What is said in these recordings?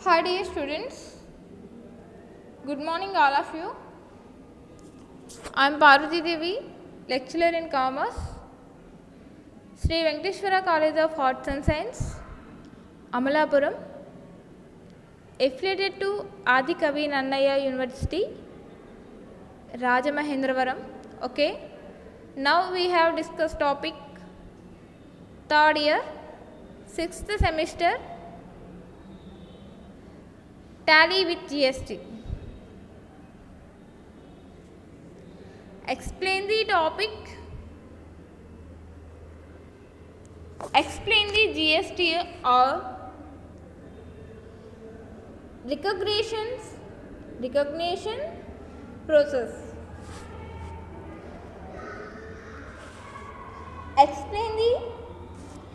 Hi dear students, good morning all of you. I am Parvati Devi, lecturer in commerce, Sri Venkateshwara College of Arts and Science, Amalapuram, affiliated to Adi Kavi Nannaya University, Rajamahendravaram. Okay, now we have discussed topic third year, 6th semester, tally with GST. Explain the topic. Explain the GST or recognition process. Explain the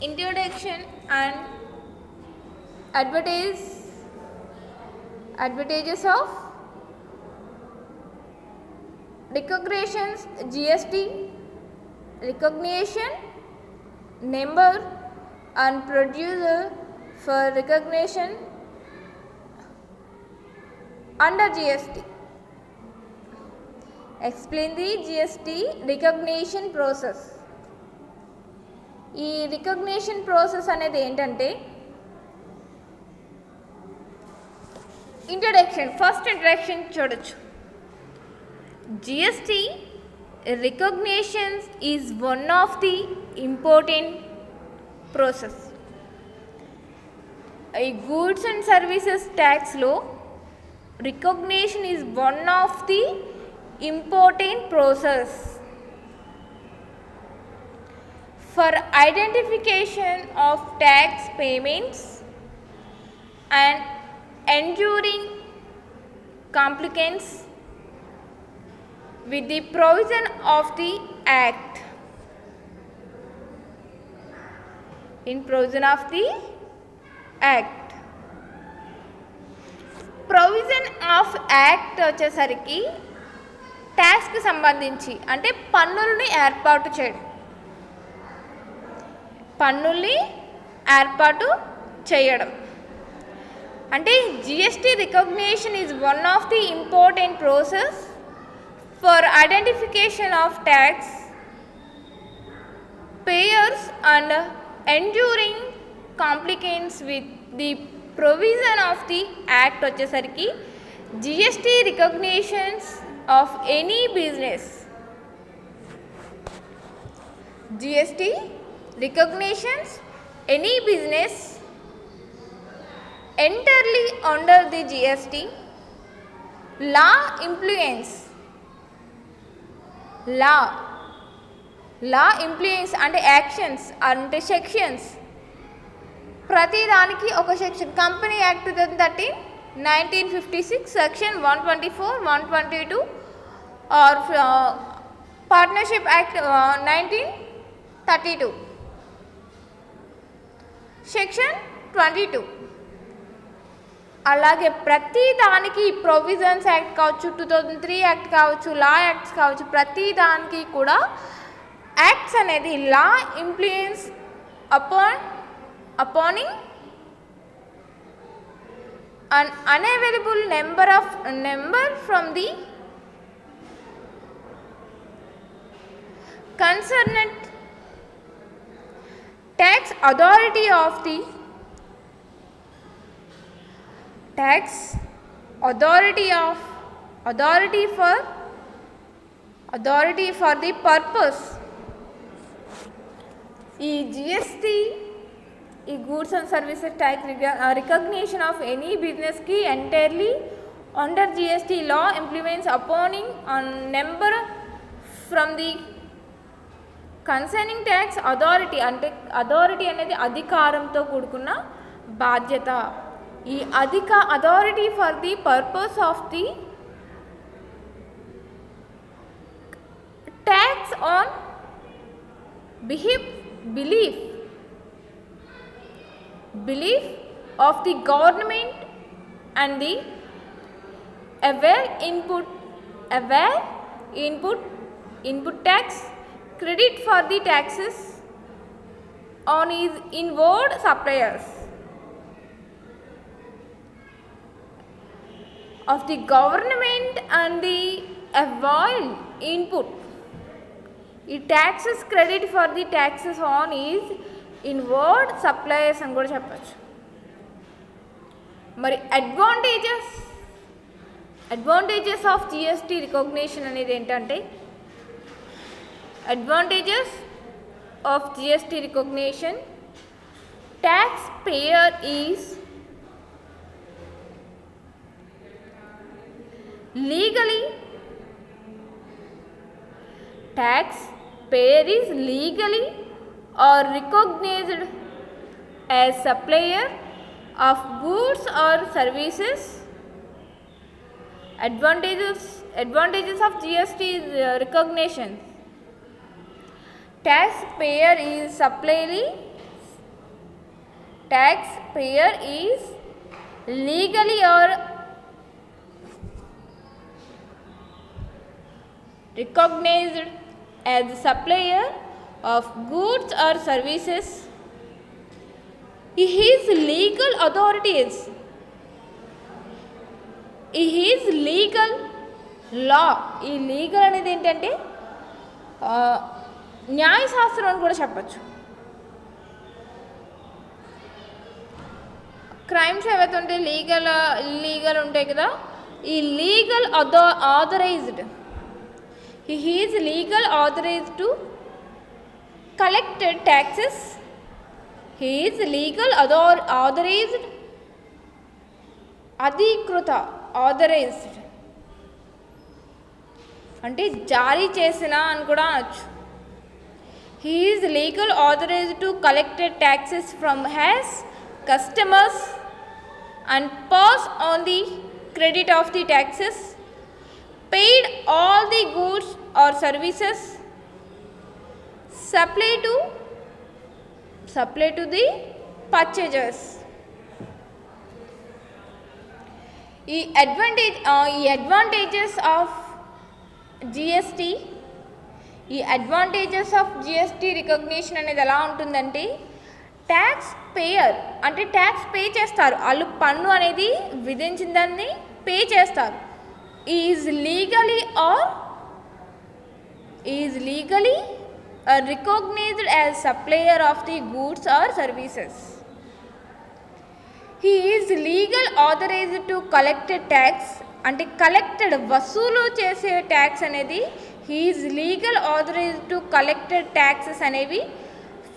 introduction and advantages of recognitions, GST, recognition, number and producer for recognition under GST. Explain the GST recognition process. ఈ recognition process అనేది ఏంటంటే first introduction చూడొచ్చు. GST recognition is one of the important process. A goods and services tax law, recognition is one of the important process for identification of tax payments and enduring compliance with the provision of the Act. In provision of the Act. Provision of Act వచ్చేసరికి ట్యాక్స్కి సంబంధించి అంటే పన్నుల్ని ఏర్పాటు చేయడం అంటే GST recognition is one of the important process for identification of tax payers and enduring compliance with the provision of the Act వచ్చేసరికి GST recognitions of any business. GST recognitions any business entirely under the GST law influence ఇంప్లియన్స్ అంటే actions అంటే sections ప్రతి దానికి ఒక section. Company act 2013, 1956 section 124, 122 are partnership act 1932 section 22. అలాగే ప్రతి దానికి provisions act కావచ్చు, 2003 యాక్ట్ కావచ్చు, లా యాక్ట్స్ కావచ్చు, ప్రతి దానికి కూడా యాక్ట్స్ అనేది law implies opening an unavailable number from the concerned tax authority of the tax authority for the purpose. ఈ జిఎస్టీ ఈ goods and services tax recognition of any బిజినెస్కి entirely under GST law implements opening number from the concerning tax authority. అంటే authority అనేది అధికారంతో కూడుకున్న బాధ్యత. ఈ authority for the purpose of the tax on belief of the government and the input tax credit for the taxes on his inward suppliers. of the government and the availed input. ఈ taxes credit for the taxes on is inward suppliers అని కూడా చెప్పచ్చు. మరి advantages of GST recognition అనేది ఏంటంటే, advantages of GST recognition, tax payer is legally or recognized as supplier of goods or services. Advantages of GST recognition. Taxpayer is legally or recognized as the supplier of goods or services. His legal authorities, his legal law. ఈ legal అనేది ఏంటంటే న్యాయశాస్త్రం అని కూడా చెప్పచ్చు. Crimes ఏవైతే ఉంటాయి legal ఉంటాయి కదా, ఈ legal authorised, he is legal authorized to collect taxes. He is legal authorized, అధికృత authorized అంటే జారీ చేసిన అని కూడా అనొచ్చు. He is legal authorized to collect taxes from his customers and pass on the credit of the taxes paid all the goods or services supply to the purchasers. ఈ advantages of GST recognition అనేది ఎలా ఉంటుందంటే, tax payer అంటే tax pay చేస్తారు, వాళ్ళు పన్ను అనేది విధించిన దాన్ని పే చేస్తారు. is legally recognized as supplier of the goods or services. He is legal authorized to collect tax అంటే కలెక్టెడ్ వసూలు చేసే ట్యాక్స్ అనేది, he is legal authorized to collect taxes అనేవి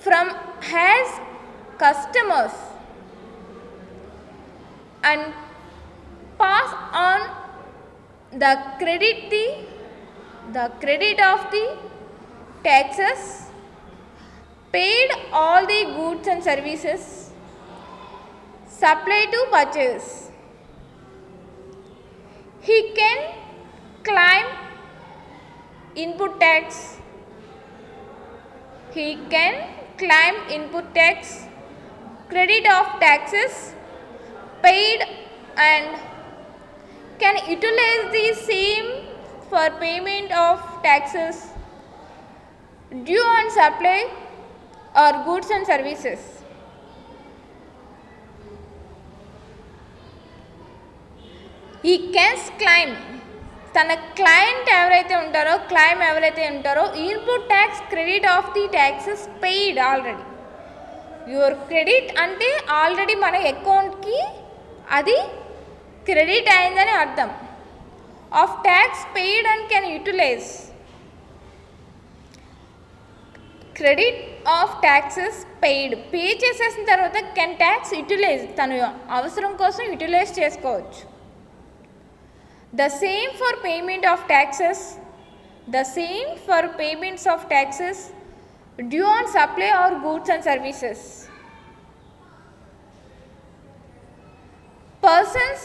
from his customers and pass on the credit of the taxes paid all the goods and services supply to purchase. He can claim input tax. Credit of taxes paid and can utilize the same for payment of taxes due on supply or goods and services. He can claim, తన claim ఎవరైతే ఉంటారో input tax credit of the taxes paid already. Your credit అంటే already మన అకౌంట్కి అది credit అయిందని అర్థం. Of tax paid and can utilise credit of taxes paid, pay చేసేసిన తర్వాత కెన్ ట్యాక్స్ యూటిలైజ్, తన అవసరం కోసం యూటిలైజ్ చేసుకోవచ్చు. The same for payments of taxes due on supply or goods and services. Persons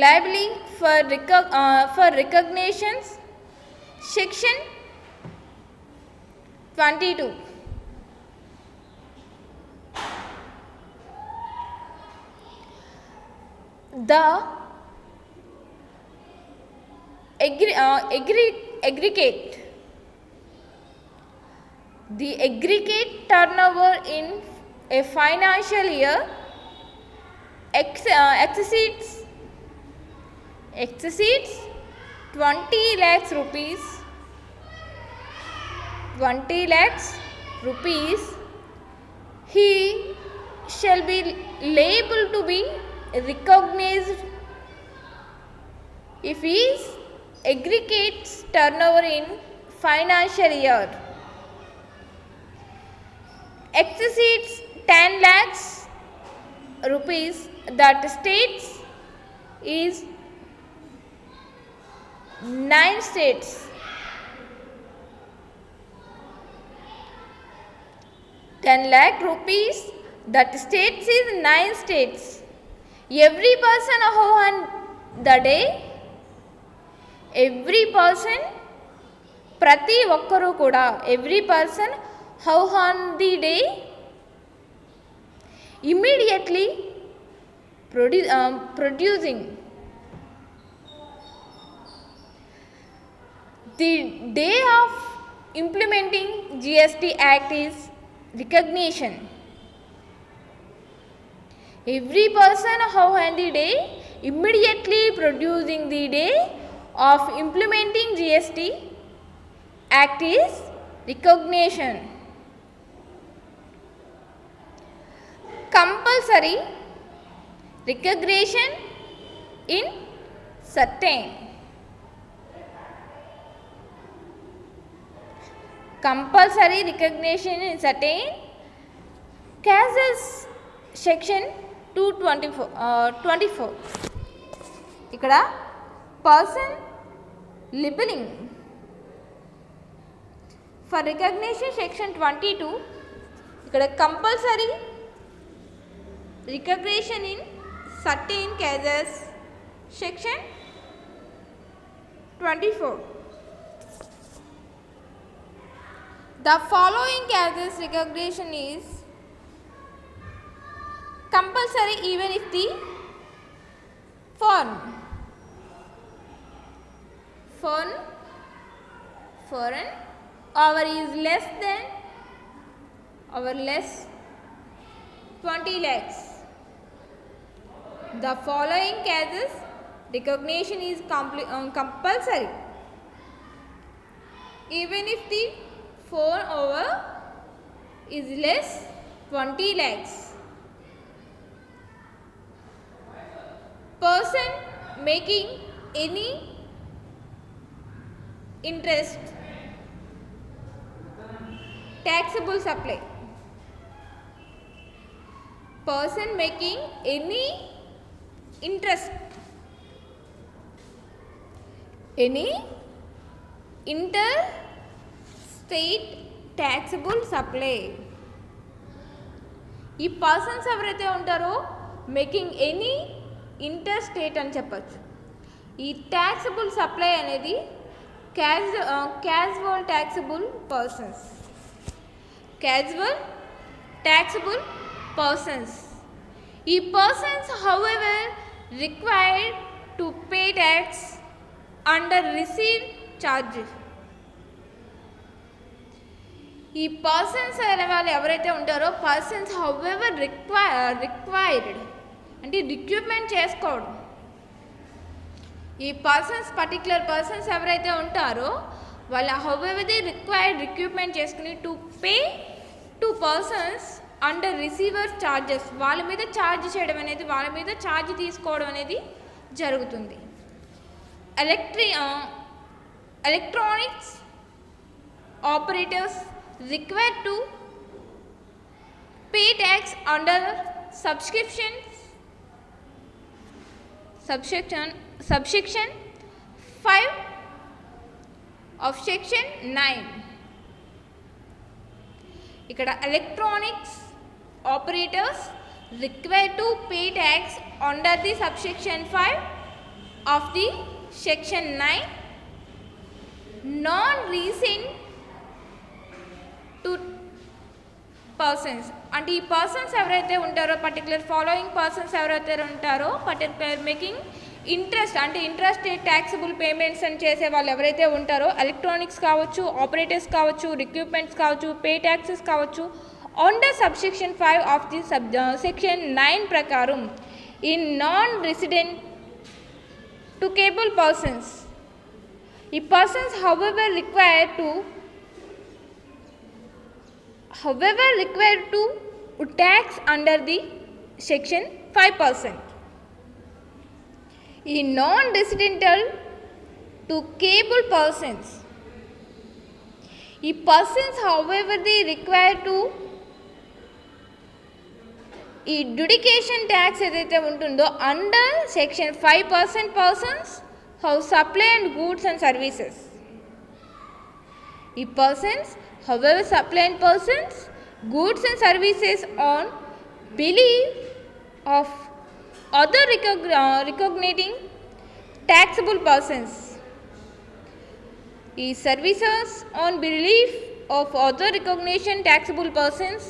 liable for recognitions, section 22. The aggregate turnover in a financial year exceeds 20 lakhs rupees, 20 lakhs rupees, he shall be liable to be recognized if his aggregate turnover in financial year exceeds 10 lakhs rupees, that states is 9 states. 10 lakh rupees, that states is 9 states. Every person who on the day, every person, ప్రతి ఒక్కరూ కూడా, every person how on the day immediately producing the day of implementing GST Act is recognition. Every person how on the day immediately producing the day of implementing GST Act is recognition. Compulsory recognition in certain. Compulsory recognition in certain cases section 224. ఇక్కడ person labeling for recognition section 22. ఇక్కడ compulsory recognition in certain cases section 24. The following cases recognition is compulsory even if the foreign over is less than or less 20 lakhs. The following cases recognition is compulsory even if the over is less 20 lakhs. Person making any interest taxable supply. Person making any interest, any interstate taxable supply. ఈ persons ఎవరైతే ఉంటారో making any interstate అని చెప్పచ్చు. ఈ taxable supply అనేది casual taxable persons. Casual taxable persons. ఈ persons however required to pay tax under receive charges. ఈ persons అనే వాళ్ళు ఎవరైతే ఉంటారో పర్సన్స్ హౌఎవర్ రిక్వైర్డ్ అంటే రిక్రూట్మెంట్ చేసుకోవడం. ఈ పర్సన్స్ పర్టికులర్ పర్సన్స్ ఎవరైతే ఉంటారో వాళ్ళ హౌఎవర్ దే రిక్వైర్డ్ రిక్రూట్మెంట్ చేసుకుని to pay to persons under receiver charges. వాళ్ళ మీద ఛార్జ్ చేయడం అనేది, వాళ్ళ మీద ఛార్జ్ తీసుకోవడం అనేది జరుగుతుంది. Electronics operators required to pay tax under subsection 5 of section 9. ఇక్కడ electronics operators required to pay tax under the subsection 5 of the section 9 non-recent to persons. అంటే ఈ పర్సన్స్ ఎవరైతే ఉంటారో పర్టికులర్ ఫాలోయింగ్ పర్సన్స్ ఎవరైతే ఉంటారో పర్టికులర్ మేకింగ్ ఇంట్రెస్ట్ అంటే interest taxable payments అని చేసే వాళ్ళు ఎవరైతే ఉంటారో ఎలక్ట్రానిక్స్ కావచ్చు, ఆపరేటర్స్ కావచ్చు, రిక్రూట్మెంట్స్ కావచ్చు, పే ట్యాక్సెస్ కావచ్చు under subsection 5 of the section 9 ప్రకారం in non-resident to capable persons. Persons however required to tax under the section 5%. In non-residential to capable persons, persons however they require to ఈ డ్యూడికేషన్ tax ఏదైతే ఉంటుందో under section 5% persons how supply and goods and services. ఈ persons however supply and persons goods and services on belief of other recognizing taxable persons. ఈ services on belief of other recognition taxable persons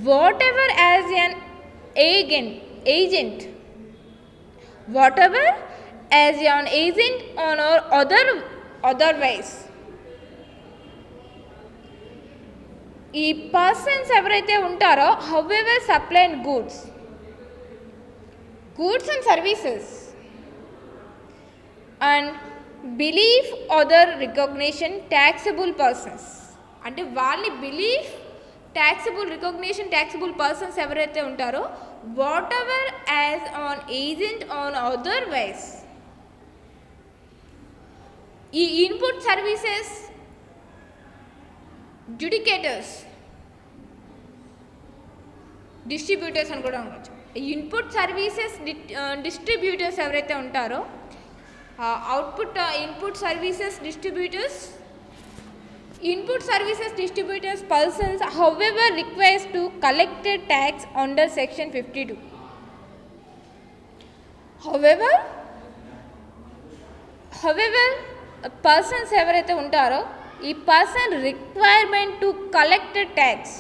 whatever as an agent whatever as an agent on or otherwise. ఈ persons ఎవరైతే ఉంటారో however supply and goods and services and belief other recognition taxable persons, అంటే వాళ్ళని belief taxable persons ఎవరైతే ఉంటారో whatever as an agent on other wise input services adjudicators distributors అని కూడా ఉండొచ్చు. ఇన్పుట్ సర్వీసెస్ డిస్ట్రిబ్యూటర్స్ ఎవరైతే ఉంటారో input services distributors persons however requires to collect a tax under section 52. however persons ఎవరైతే ఉంటారో ఈ person requirement to collect tax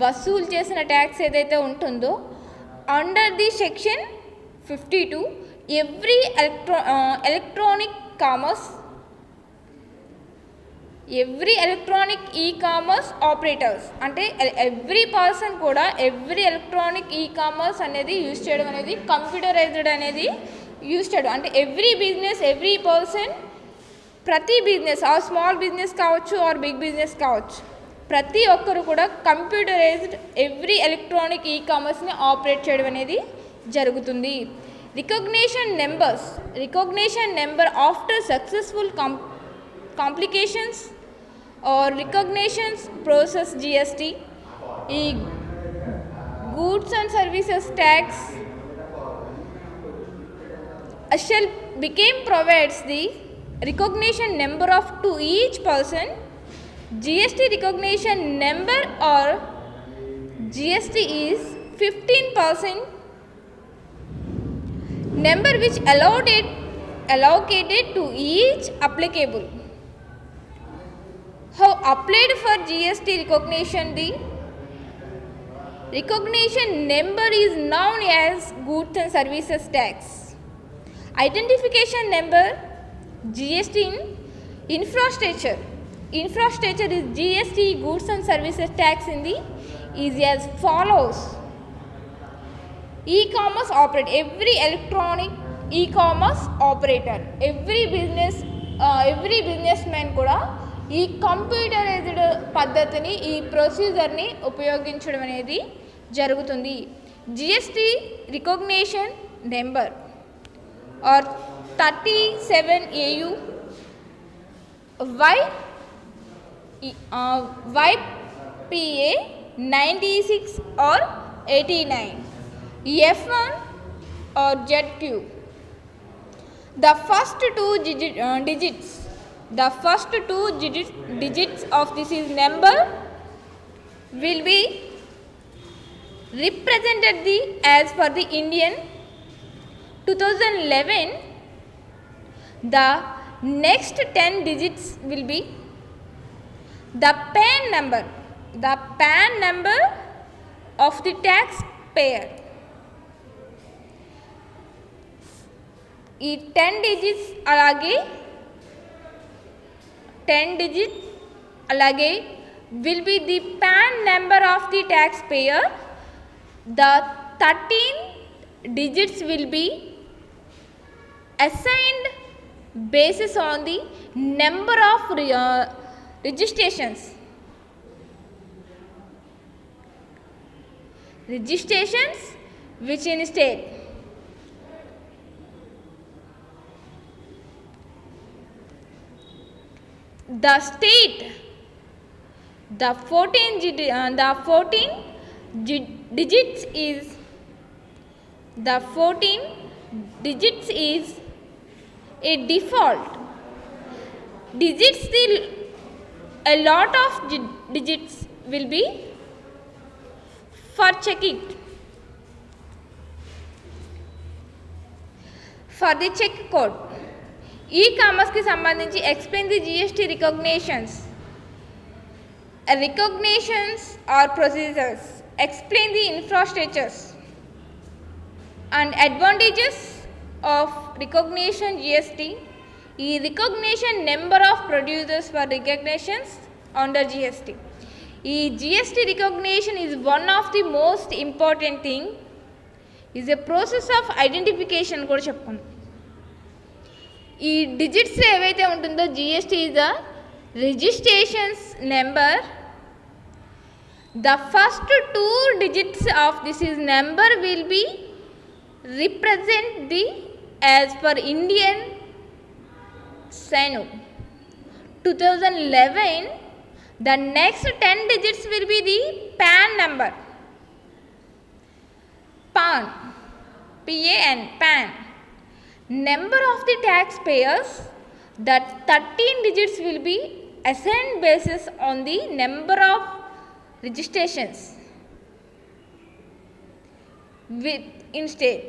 వసూలు చేసిన ట్యాక్స్ ఏదైతే ఉంటుందో under the section 52 every electronic e-commerce operators, అంటే ఎవ్రీ పర్సన్ కూడా ఎవ్రీ ఎలక్ట్రానిక్ ఈ-కామర్స్ అనేది యూజ్ చేయడం అనేది కంప్యూటరైజ్డ్ అనేది యూజ్ చేయడం, అంటే ఎవ్రీ పర్సన్ ప్రతి బిజినెస్ ఆ స్మాల్ బిజినెస్ కావచ్చు ఆర్ బిగ్ బిజినెస్ కావచ్చు ప్రతి ఒక్కరు కూడా కంప్యూటరైజ్డ్ ఎవ్రీ ఎలక్ట్రానిక్ ఈ-కామర్స్ని ఆపరేట్ చేయడం అనేది జరుగుతుంది. Recognition number after successful complications are recognitions process GST, ఈ goods and services tax shall became provides the recognition number of to each person. GST recognition number or GST is 15% number which allocated to each applicable. How applied for GST recognition? The recognition number is known as goods and services tax. Identification number GST in infrastructure is GST goods and services tax in the is as follows. E-commerce operator, every electronic e-commerce operator, every businessman కూడా ఈ computerised పద్ధతిని ఈ ప్రొసీజర్ని ఉపయోగించడం అనేది జరుగుతుంది. GST recognition number or 37 AU YPA 96 or 89 F1 or ZQ. The first two digits of this is number will be represented as per the Indian 2011. The next 10 digits will be the PAN number of the taxpayer. ఈ 10 digits అలాగే will be the PAN number of the taxpayer. The 13 digits will be assigned basis on the number of registrations which in state. The state, the 14 digits is a default digits. A lot of digits will be for checking. For the check code, e-commerce की संबंधिंచి explain the GST recognitions. Recognitions or procedures. Explain the infrastructures and advantages of recognition GST. ఈ recognition number of producers for recognitions under GST. ఈ GST recognition is one of the most important thing. is a process of identification కూడా చెప్పుకున్నాం. ఈ digits ఏవైతే ఉంటుందో GST is the registrations number. The first 2 digits of this is number will be represent the as per Indian SANU 2011. The next 10 digits will be the PAN number. PAN, PAN, PAN. Number of the taxpayers, that 13 digits will be assigned basis on the number of registrations with in state.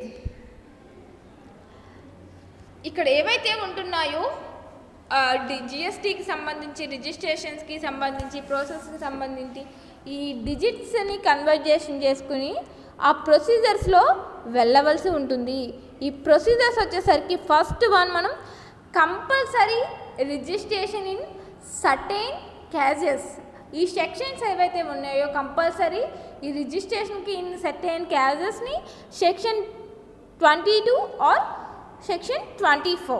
ఇక్కడ ఏవైతే ఉంటున్నాయో జిఎస్టీకి సంబంధించి రిజిస్ట్రేషన్స్కి సంబంధించి ప్రాసెస్కి సంబంధించి ఈ డిజిట్స్ని conversation చేసుకుని ఆ ప్రొసీజర్స్లో వెళ్ళవలసి ఉంటుంది. ఈ ప్రొసీజర్స్ వచ్చేసరికి ఫస్ట్ వన్ మనం compulsory registration in certain cases. ఈ సెక్షన్స్ ఏవైతే ఉన్నాయో కంపల్సరీ ఈ రిజిస్ట్రేషన్కి ఇన్ సర్టెన్ క్యాజెస్ని సెక్షన్ 22 ఆర్ సెక్షన్ 24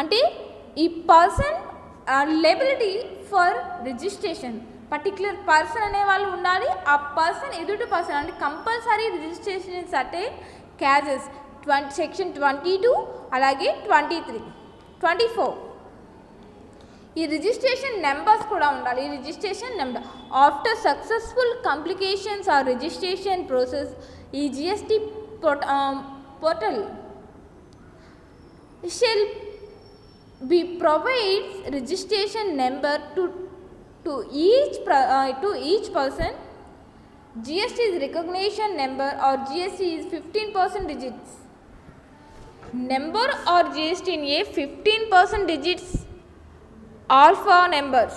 అంటే ఈ person liability for registration particular person అనే వాళ్ళు ఉండాలి. ఆ పర్సన్ ఎదుటి పర్సన్ అంటే compulsory registration in certain cases section 22 అలాగే 23, 24 ఈ రిజిస్ట్రేషన్ నెంబర్స్ కూడా ఉండాలి. ఈ registration number after successful complications or registration process ఈ GST portal shall be provides registration number to each person. GST's recognition number or GST is 15% digits. Number or GST in a 15% digits alpha numbers.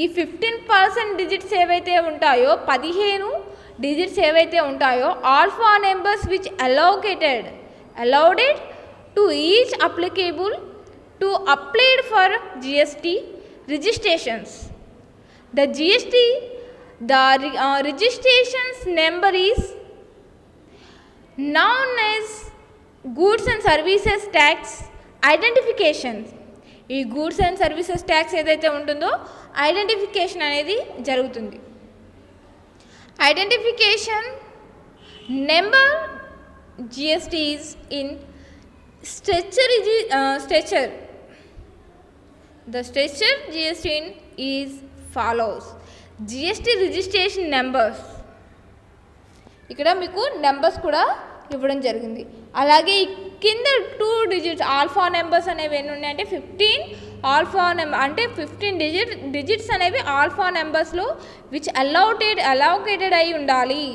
ఈ 15% digits ఏవైతే ఉంటాయో 15 digits ఏవైతే ఉంటాయో alpha numbers which allowed it to each applicable to applied for GST registrations. The registrations number is known as goods and services tax identification. ఈ goods and services tax ఏదైతే ఉంటుందో identification అనేది జరుగుతుంది. Identification number GST is in structure. The structure GST is follows. GST registration numbers. ఇక్కడ మీకు numbers కూడా ఇవ్వడం జరిగింది. అలాగే కింద 2 డిజిట్స్ ఆల్ఫా నెంబర్స్ అనేవి ఎన్ని ఉన్నాయంటే 15 ఆల్ఫా నెంబర్ అంటే 15 డిజిట్స్ అనేవి ఆల్ఫా నెంబర్స్లో విచ్ అలౌకేటెడ్ అయి ఉండాలి.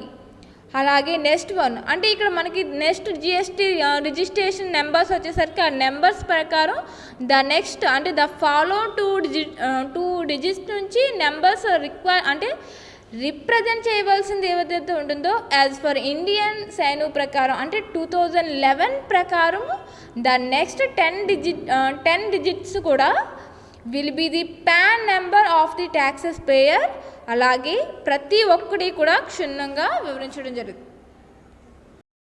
అలాగే నెక్స్ట్ వన్ అంటే ఇక్కడ మనకి నెక్స్ట్ జిఎస్టీ రిజిస్ట్రేషన్ నెంబర్స్ వచ్చేసరికి ఆ నెంబర్స్ ప్రకారం ద నెక్స్ట్ అంటే ద ఫాలో 2 డిజిట్స్ నుంచి నెంబర్స్ అంటే రిప్రజెంట్ చేయవలసింది ఏదైతే ఉంటుందో యాజ్ ఫర్ ఇండియన్ సైను ప్రకారం అంటే 2011 ప్రకారం ద నెక్స్ట్ 10 డిజిట్స్ కూడా will be the pan number of the taxes payer. అలాగే ప్రతి ఒక్కటి కూడా క్షుణ్ణంగా వివరించడం జరుగుతుంది.